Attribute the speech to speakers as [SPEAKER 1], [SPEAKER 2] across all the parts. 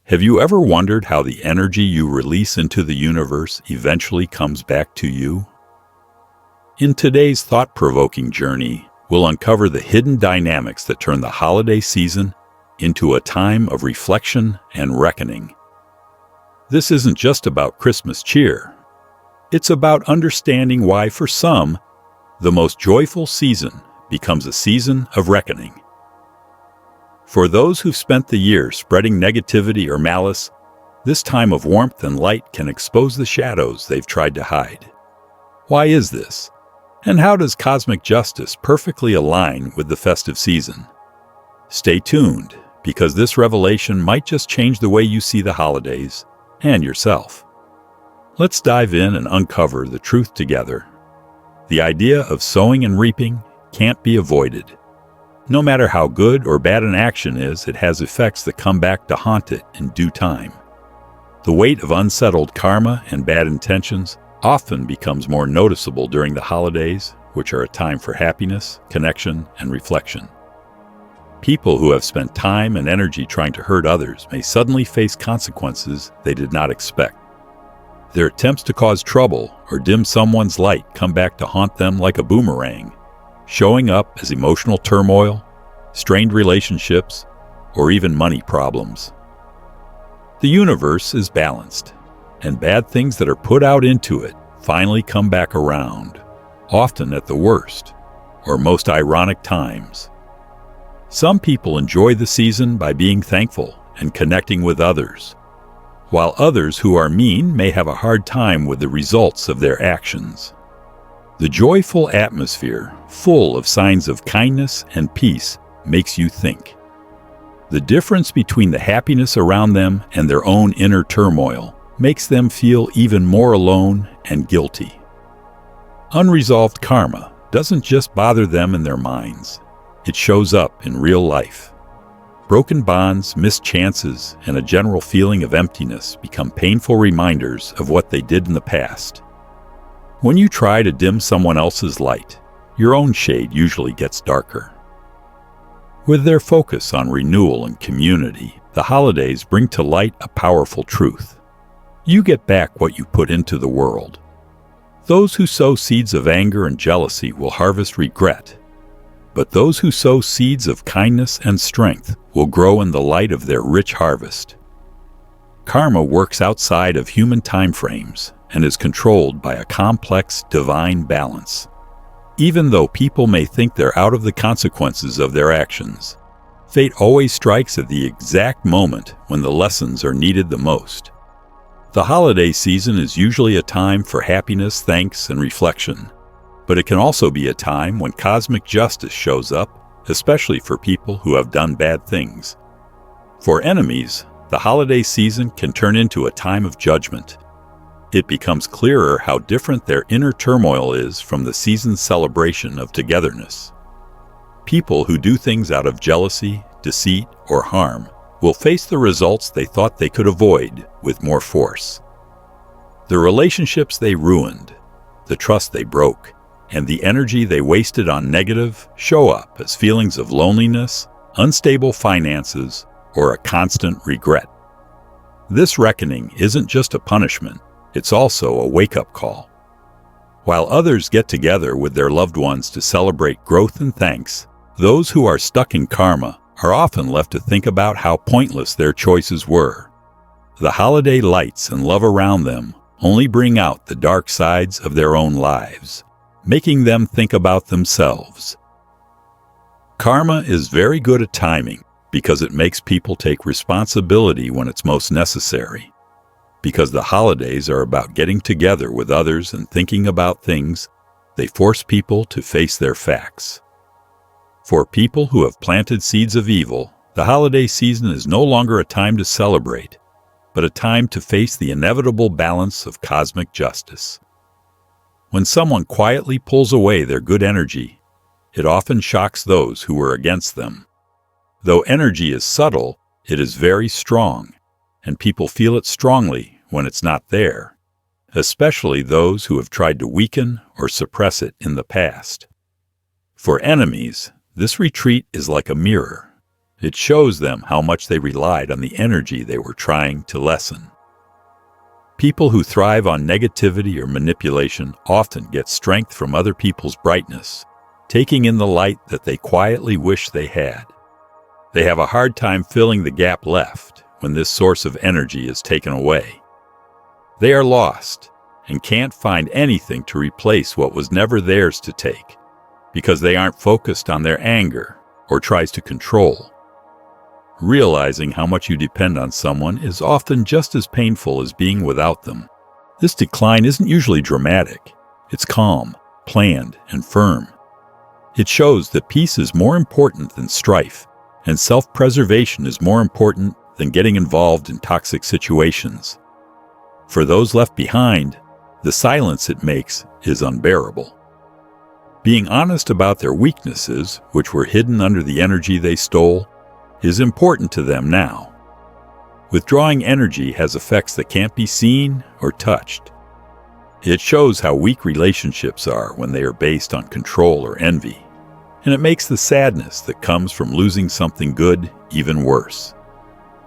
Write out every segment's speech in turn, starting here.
[SPEAKER 1] Have you ever wondered how the energy you release into the universe eventually comes back to you? In today's thought-provoking journey, we'll uncover the hidden dynamics that turn the holiday season into a time of reflection and reckoning. This isn't just about Christmas cheer. It's about understanding why, for some, the most joyful season becomes a season of reckoning. For those who've spent the year spreading negativity or malice, this time of warmth and light can expose the shadows they've tried to hide. Why is this? And how does cosmic justice perfectly align with the festive season? Stay tuned, because this revelation might just change the way you see the holidays and yourself. Let's dive in and uncover the truth together. The idea of sowing and reaping can't be avoided. No matter how good or bad an action is, it has effects that come back to haunt it in due time. The weight of unsettled karma and bad intentions often becomes more noticeable during the holidays, which are a time for happiness, connection, and reflection. People who have spent time and energy trying to hurt others may suddenly face consequences they did not expect. Their attempts to cause trouble or dim someone's light come back to haunt them like a boomerang, showing up as emotional turmoil, strained relationships, or even money problems. The universe is balanced, and bad things that are put out into it finally come back around, often at the worst, or most ironic times. Some people enjoy the season by being thankful and connecting with others, while others who are mean may have a hard time with the results of their actions. The joyful atmosphere, full of signs of kindness and peace, makes you think. The difference between the happiness around them and their own inner turmoil makes them feel even more alone and guilty. Unresolved karma doesn't just bother them in their minds. It shows up in real life. Broken bonds, missed chances, and a general feeling of emptiness become painful reminders of what they did in the past. When you try to dim someone else's light, your own shade usually gets darker. With their focus on renewal and community, the holidays bring to light a powerful truth. You get back what you put into the world. Those who sow seeds of anger and jealousy will harvest regret, but those who sow seeds of kindness and strength will grow in the light of their rich harvest. Karma works outside of human time frames and is controlled by a complex divine balance. Even though people may think they're out of the consequences of their actions, fate always strikes at the exact moment when the lessons are needed the most. The holiday season is usually a time for happiness, thanks, and reflection, but it can also be a time when cosmic justice shows up, especially for people who have done bad things. For enemies, the holiday season can turn into a time of judgment. It becomes clearer how different their inner turmoil is from the season's celebration of togetherness. People who do things out of jealousy, deceit, or harm will face the results they thought they could avoid with more force. The relationships they ruined, the trust they broke, and the energy they wasted on negative show up as feelings of loneliness, unstable finances, or a constant regret. This reckoning isn't just a punishment. It's also a wake-up call. While others get together with their loved ones to celebrate growth and thanks, those who are stuck in karma are often left to think about how pointless their choices were. The holiday lights and love around them only bring out the dark sides of their own lives, making them think about themselves. Karma is very good at timing because it makes people take responsibility when it's most necessary. Because the holidays are about getting together with others and thinking about things, they force people to face their facts. For people who have planted seeds of evil, the holiday season is no longer a time to celebrate, but a time to face the inevitable balance of cosmic justice. When someone quietly pulls away their good energy, it often shocks those who were against them. Though energy is subtle, it is very strong, and people feel it strongly when it's not there, especially those who have tried to weaken or suppress it in the past. For enemies, this retreat is like a mirror. It shows them how much they relied on the energy they were trying to lessen. People who thrive on negativity or manipulation often get strength from other people's brightness, taking in the light that they quietly wish they had. They have a hard time filling the gap left when this source of energy is taken away. They are lost and can't find anything to replace what was never theirs to take, because they aren't focused on their anger or tries to control. Realizing how much you depend on someone is often just as painful as being without them. This decline isn't usually dramatic. It's calm, planned, and firm. It shows that peace is more important than strife, and self-preservation is more important than getting involved in toxic situations. For those left behind, the silence it makes is unbearable. Being honest about their weaknesses, which were hidden under the energy they stole, is important to them now. Withdrawing energy has effects that can't be seen or touched. It shows how weak relationships are when they are based on control or envy, and it makes the sadness that comes from losing something good even worse.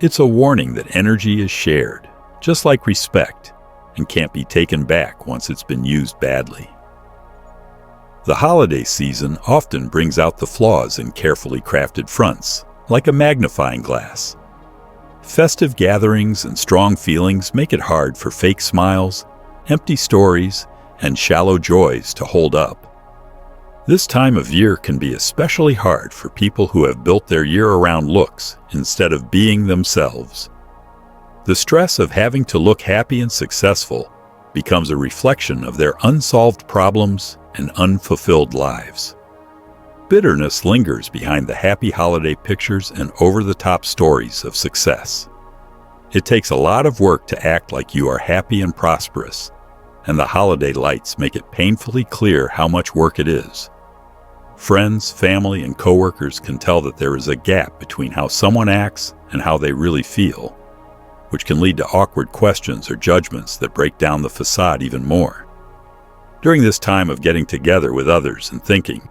[SPEAKER 1] It's a warning that energy is shared, just like respect, and can't be taken back once it's been used badly. The holiday season often brings out the flaws in carefully crafted fronts, like a magnifying glass. Festive gatherings and strong feelings make it hard for fake smiles, empty stories, and shallow joys to hold up. This time of year can be especially hard for people who have built their year-around looks instead of being themselves. The stress of having to look happy and successful becomes a reflection of their unsolved problems and unfulfilled lives. Bitterness lingers behind the happy holiday pictures and over-the-top stories of success. It takes a lot of work to act like you are happy and prosperous, and the holiday lights make it painfully clear how much work it is. Friends, family, and coworkers can tell that there is a gap between how someone acts and how they really feel, which can lead to awkward questions or judgments that break down the facade even more. During this time of getting together with others and thinking,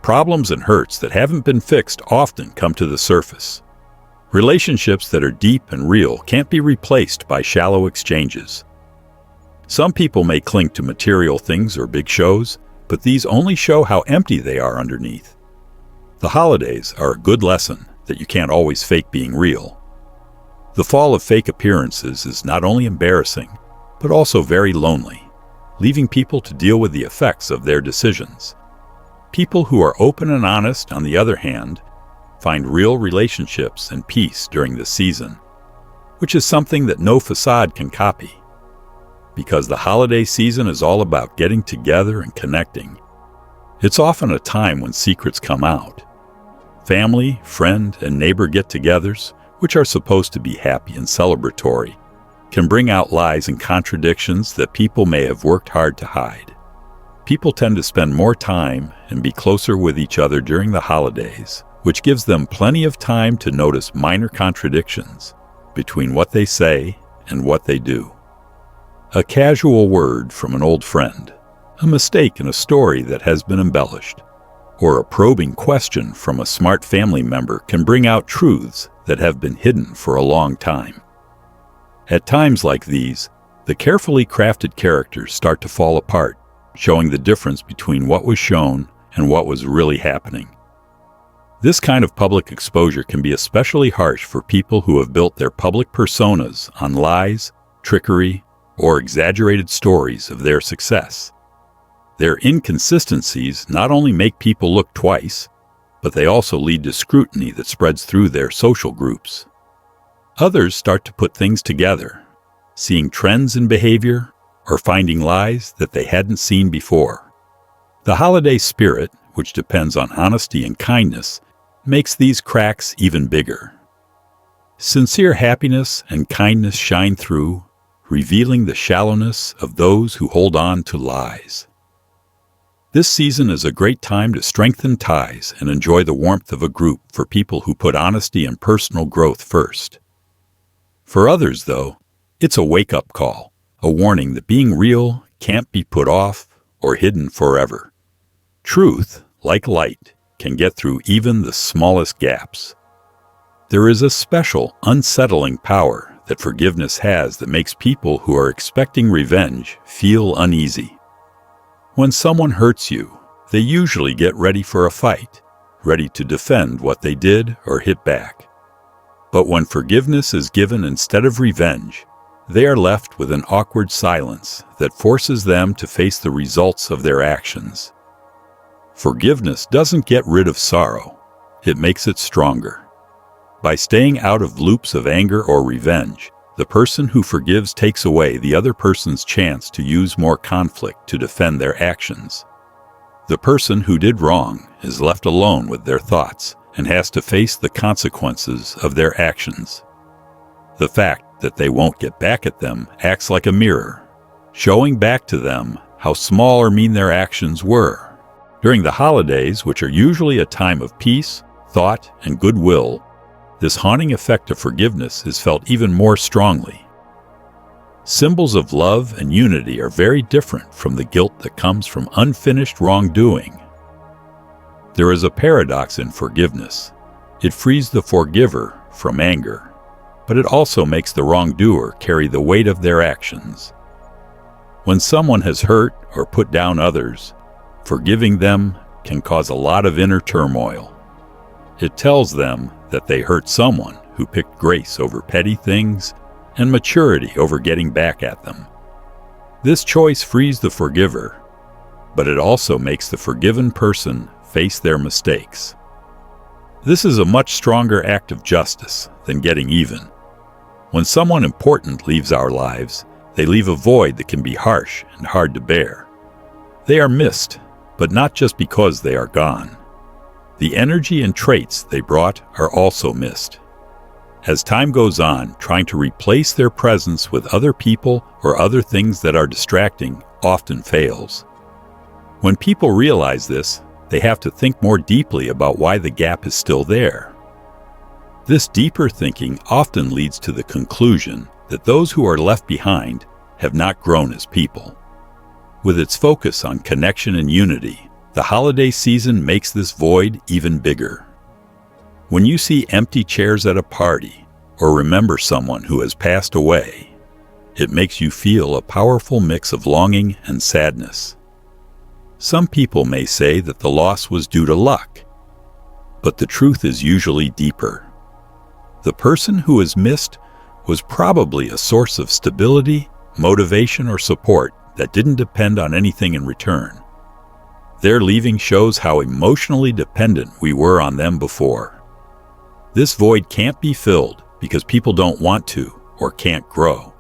[SPEAKER 1] problems and hurts that haven't been fixed often come to the surface. Relationships that are deep and real can't be replaced by shallow exchanges. Some people may cling to material things or big shows, but these only show how empty they are underneath. The holidays are a good lesson that you can't always fake being real. The fall of fake appearances is not only embarrassing, but also very lonely, leaving people to deal with the effects of their decisions. People who are open and honest, on the other hand, find real relationships and peace during this season, which is something that no facade can copy. Because the holiday season is all about getting together and connecting, it's often a time when secrets come out. Family, friend, and neighbor get-togethers, which are supposed to be happy and celebratory, can bring out lies and contradictions that people may have worked hard to hide. People tend to spend more time and be closer with each other during the holidays, which gives them plenty of time to notice minor contradictions between what they say and what they do. A casual word from an old friend, a mistake in a story that has been embellished, or a probing question from a smart family member can bring out truths that have been hidden for a long time. At times like these, the carefully crafted characters start to fall apart, showing the difference between what was shown and what was really happening. This kind of public exposure can be especially harsh for people who have built their public personas on lies, trickery, or exaggerated stories of their success. Their inconsistencies not only make people look twice, but they also lead to scrutiny that spreads through their social groups. Others start to put things together, seeing trends in behavior or finding lies that they hadn't seen before. The holiday spirit, which depends on honesty and kindness, makes these cracks even bigger. Sincere happiness and kindness shine through, revealing the shallowness of those who hold on to lies. This season is a great time to strengthen ties and enjoy the warmth of a group for people who put honesty and personal growth first. For others, though, it's a wake-up call, a warning that being real can't be put off or hidden forever. Truth, like light, can get through even the smallest gaps. There is a special, unsettling power that forgiveness has that makes people who are expecting revenge feel uneasy. When someone hurts you, they usually get ready for a fight, ready to defend what they did or hit back. But when forgiveness is given instead of revenge, they are left with an awkward silence that forces them to face the results of their actions. Forgiveness doesn't get rid of sorrow, it makes it stronger. By staying out of loops of anger or revenge, the person who forgives takes away the other person's chance to use more conflict to defend their actions. The person who did wrong is left alone with their thoughts and has to face the consequences of their actions. The fact that they won't get back at them acts like a mirror, showing back to them how small or mean their actions were. During the holidays, which are usually a time of peace, thought, and goodwill, this haunting effect of forgiveness is felt even more strongly. Symbols of love and unity are very different from the guilt that comes from unfinished wrongdoing. There is a paradox in forgiveness. It frees the forgiver from anger, but it also makes the wrongdoer carry the weight of their actions. When someone has hurt or put down others, forgiving them can cause a lot of inner turmoil. It tells them that they hurt someone who picked grace over petty things and maturity over getting back at them. This choice frees the forgiver, but it also makes the forgiven person face their mistakes. This is a much stronger act of justice than getting even. When someone important leaves our lives, they leave a void that can be harsh and hard to bear. They are missed, but not just because they are gone. The energy and traits they brought are also missed. As time goes on, trying to replace their presence with other people or other things that are distracting often fails. When people realize this, they have to think more deeply about why the gap is still there. This deeper thinking often leads to the conclusion that those who are left behind have not grown as people. With its focus on connection and unity, the holiday season makes this void even bigger. When you see empty chairs at a party or remember someone who has passed away, it makes you feel a powerful mix of longing and sadness. Some people may say that the loss was due to luck, but the truth is usually deeper. The person who is missed was probably a source of stability, motivation, or support that didn't depend on anything in return. Their leaving shows how emotionally dependent we were on them before. This void can't be filled because people don't want to or can't grow.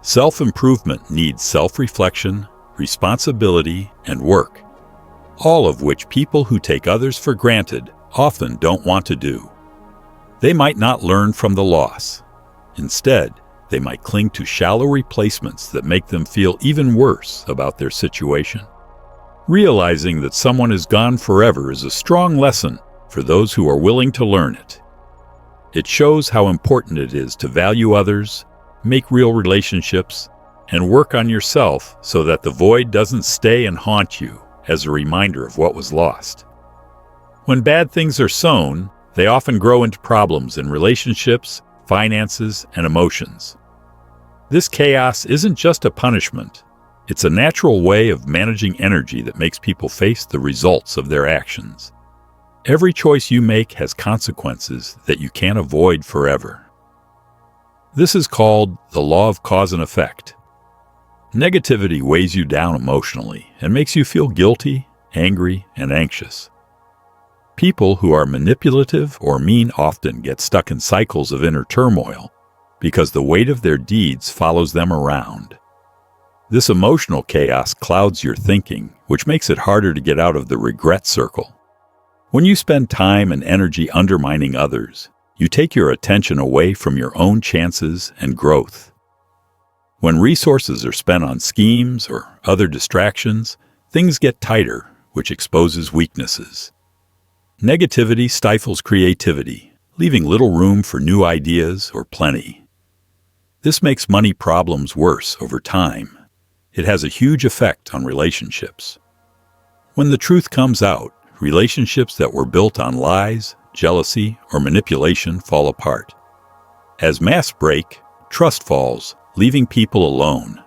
[SPEAKER 1] Self-improvement needs self-reflection, responsibility, and work, all of which people who take others for granted often don't want to do. They might not learn from the loss. Instead, they might cling to shallow replacements that make them feel even worse about their situation. Realizing that someone is gone forever is a strong lesson for those who are willing to learn it. It shows how important it is to value others, make real relationships, and work on yourself so that the void doesn't stay and haunt you as a reminder of what was lost. When bad things are sown, they often grow into problems in relationships, finances, and emotions. This chaos isn't just a punishment. It's a natural way of managing energy that makes people face the results of their actions. Every choice you make has consequences that you can't avoid forever. This is called the law of cause and effect. Negativity weighs you down emotionally and makes you feel guilty, angry, and anxious. People who are manipulative or mean often get stuck in cycles of inner turmoil because the weight of their deeds follows them around. This emotional chaos clouds your thinking, which makes it harder to get out of the regret circle. When you spend time and energy undermining others, you take your attention away from your own chances and growth. When resources are spent on schemes or other distractions, things get tighter, which exposes weaknesses. Negativity stifles creativity, leaving little room for new ideas or plenty. This makes money problems worse over time. It has a huge effect on relationships. When the truth comes out, relationships that were built on lies, jealousy, or manipulation fall apart. As masks break, trust falls, leaving people alone.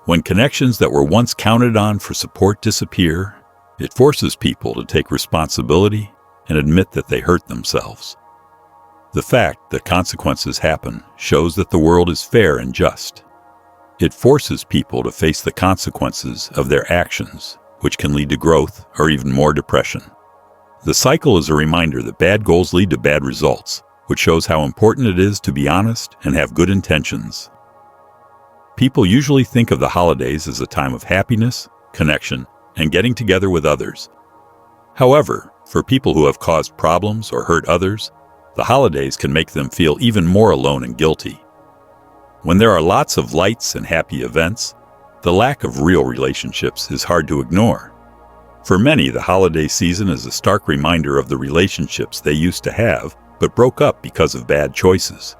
[SPEAKER 1] When connections that were once counted on for support disappear, it forces people to take responsibility and admit that they hurt themselves. The fact that consequences happen shows that the world is fair and just. It forces people to face the consequences of their actions, which can lead to growth or even more depression. The cycle is a reminder that bad goals lead to bad results, which shows how important it is to be honest and have good intentions. People usually think of the holidays as a time of happiness, connection, and getting together with others. However, for people who have caused problems or hurt others, the holidays can make them feel even more alone and guilty. When there are lots of lights and happy events, the lack of real relationships is hard to ignore. For many, the holiday season is a stark reminder of the relationships they used to have, but broke up because of bad choices.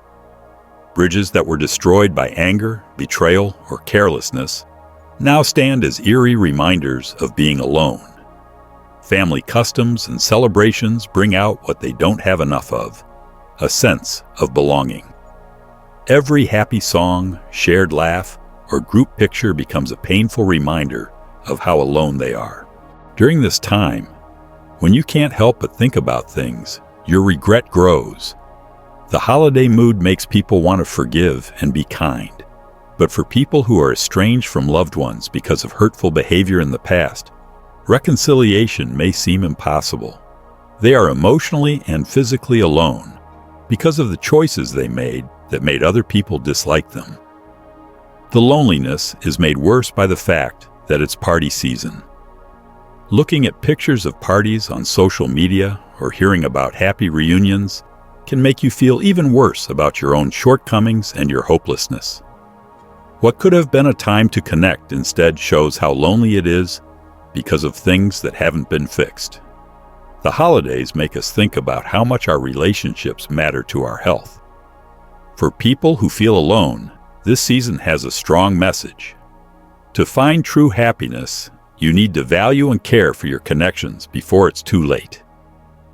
[SPEAKER 1] Bridges that were destroyed by anger, betrayal, or carelessness now stand as eerie reminders of being alone. Family customs and celebrations bring out what they don't have enough of, a sense of belonging. Every happy song, shared laugh, or group picture becomes a painful reminder of how alone they are. During this time, when you can't help but think about things, your regret grows. The holiday mood makes people want to forgive and be kind. But for people who are estranged from loved ones because of hurtful behavior in the past, reconciliation may seem impossible. They are emotionally and physically alone because of the choices they made that made other people dislike them. The loneliness is made worse by the fact that it's party season. Looking at pictures of parties on social media or hearing about happy reunions can make you feel even worse about your own shortcomings and your hopelessness. What could have been a time to connect instead shows how lonely it is because of things that haven't been fixed. The holidays make us think about how much our relationships matter to our health. For people who feel alone, this season has a strong message. To find true happiness, you need to value and care for your connections before it's too late.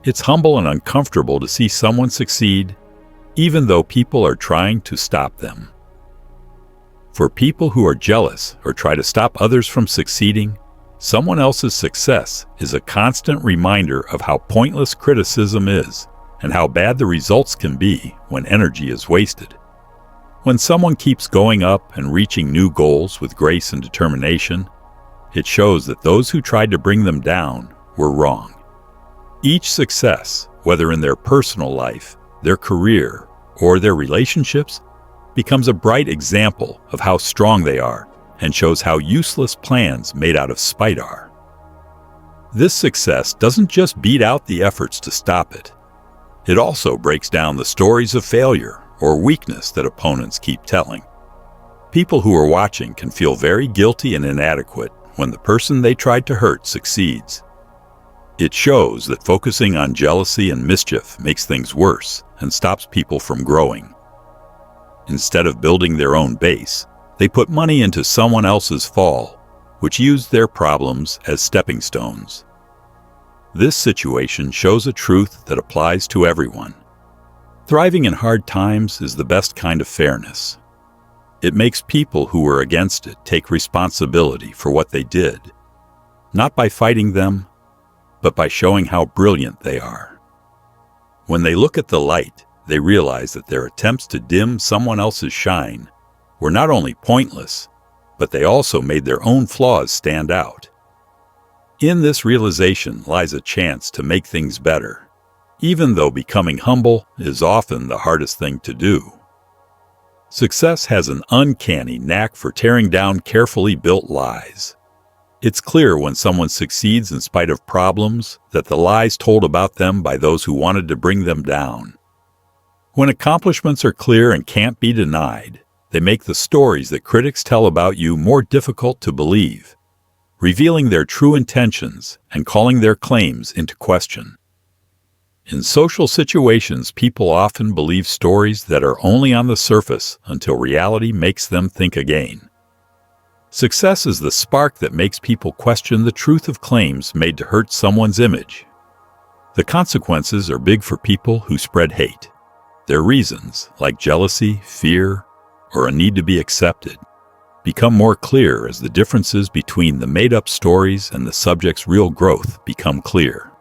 [SPEAKER 1] It's humble and uncomfortable to see someone succeed, even though people are trying to stop them. For people who are jealous or try to stop others from succeeding, someone else's success is a constant reminder of how pointless criticism is and how bad the results can be when energy is wasted. When someone keeps going up and reaching new goals with grace and determination, it shows that those who tried to bring them down were wrong. Each success, whether in their personal life, their career, or their relationships, becomes a bright example of how strong they are and shows how useless plans made out of spite are. This success doesn't just beat out the efforts to stop it. It also breaks down the stories of failure or weakness that opponents keep telling. People who are watching can feel very guilty and inadequate when the person they tried to hurt succeeds. It shows that focusing on jealousy and mischief makes things worse and stops people from growing. Instead of building their own base, they put money into someone else's fall, which used their problems as stepping stones. This situation shows a truth that applies to everyone. Thriving in hard times is the best kind of fairness. It makes people who were against it take responsibility for what they did, not by fighting them, but by showing how brilliant they are. When they look at the light, they realize that their attempts to dim someone else's shine were not only pointless, but they also made their own flaws stand out. In this realization lies a chance to make things better, even though becoming humble is often the hardest thing to do. Success has an uncanny knack for tearing down carefully built lies. It's clear when someone succeeds in spite of problems that the lies told about them by those who wanted to bring them down. When accomplishments are clear and can't be denied, they make the stories that critics tell about you more difficult to believe, revealing their true intentions and calling their claims into question. In social situations, people often believe stories that are only on the surface until reality makes them think again. Success is the spark that makes people question the truth of claims made to hurt someone's image. The consequences are big for people who spread hate. Their reasons, like jealousy, fear, or a need to be accepted, become more clear as the differences between the made-up stories and the subject's real growth become clear.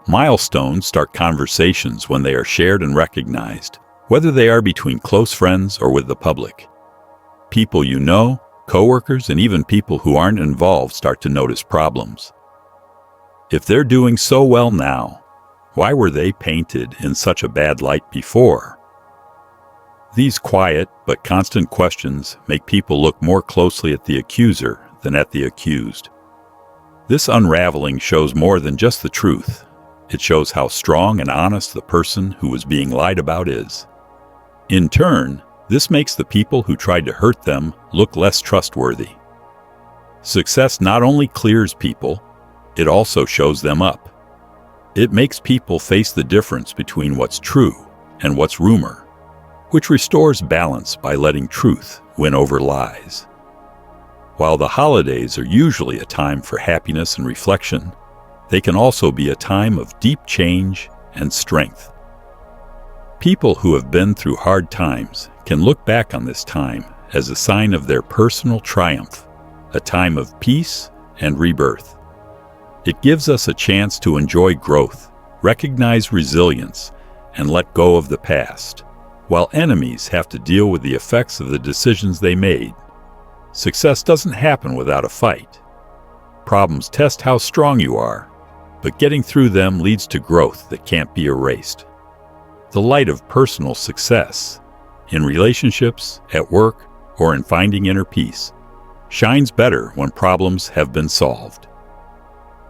[SPEAKER 1] Milestones start conversations when they are shared and recognized, whether they are between close friends or with the public. People you know, coworkers, and even people who aren't involved start to notice problems. If they're doing so well now, why were they painted in such a bad light before? These quiet but constant questions make people look more closely at the accuser than at the accused. This unraveling shows more than just the truth. It shows how strong and honest the person who was being lied about is. In turn, this makes the people who tried to hurt them look less trustworthy. Success not only clears people, it also shows them up. It makes people face the difference between what's true and what's rumor, which restores balance by letting truth win over lies. While the holidays are usually a time for happiness and reflection, they can also be a time of deep change and strength. People who have been through hard times can look back on this time as a sign of their personal triumph, a time of peace and rebirth. It gives us a chance to enjoy growth, recognize resilience, and let go of the past, while enemies have to deal with the effects of the decisions they made. Success doesn't happen without a fight. Problems test how strong you are, but getting through them leads to growth that can't be erased. The light of personal success, in relationships, at work, or in finding inner peace, shines better when problems have been solved.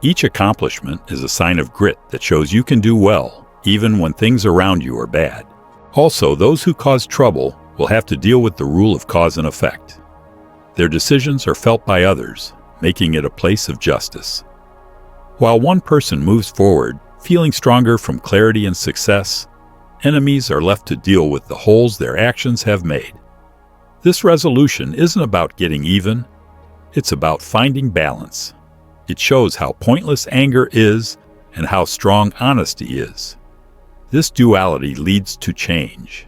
[SPEAKER 1] Each accomplishment is a sign of grit that shows you can do well, even when things around you are bad. Also, those who cause trouble will have to deal with the rule of cause and effect. Their decisions are felt by others, making it a place of justice. While one person moves forward, feeling stronger from clarity and success, enemies are left to deal with the holes their actions have made. This resolution isn't about getting even, it's about finding balance. It shows how pointless anger is and how strong honesty is. This duality leads to change.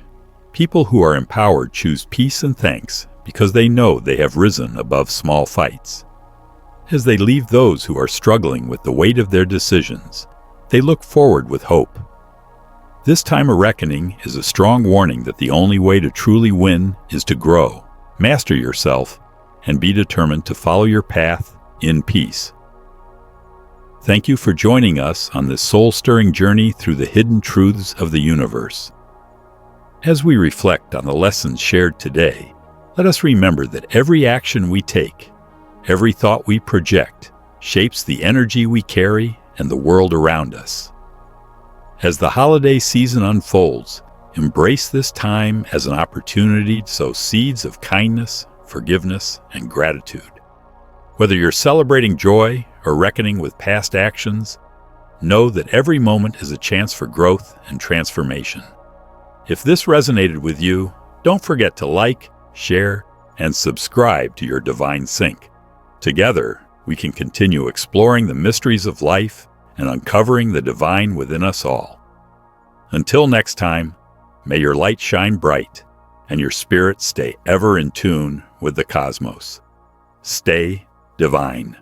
[SPEAKER 1] People who are empowered choose peace and thanks because they know they have risen above small fights. As they leave those who are struggling with the weight of their decisions, they look forward with hope. This time of reckoning is a strong warning that the only way to truly win is to grow, master yourself, and be determined to follow your path in peace. Thank you for joining us on this soul-stirring journey through the hidden truths of the universe. As we reflect on the lessons shared today, let us remember that every action we take, every thought we project, shapes the energy we carry and the world around us. As the holiday season unfolds, embrace this time as an opportunity to sow seeds of kindness, forgiveness, and gratitude. Whether you're celebrating joy or reckoning with past actions, know that every moment is a chance for growth and transformation. If this resonated with you, don't forget to like, share, and subscribe to your Divine Sync. Together, we can continue exploring the mysteries of life and uncovering the divine within us all. Until next time, may your light shine bright and your spirit stay ever in tune with the cosmos. Stay divine.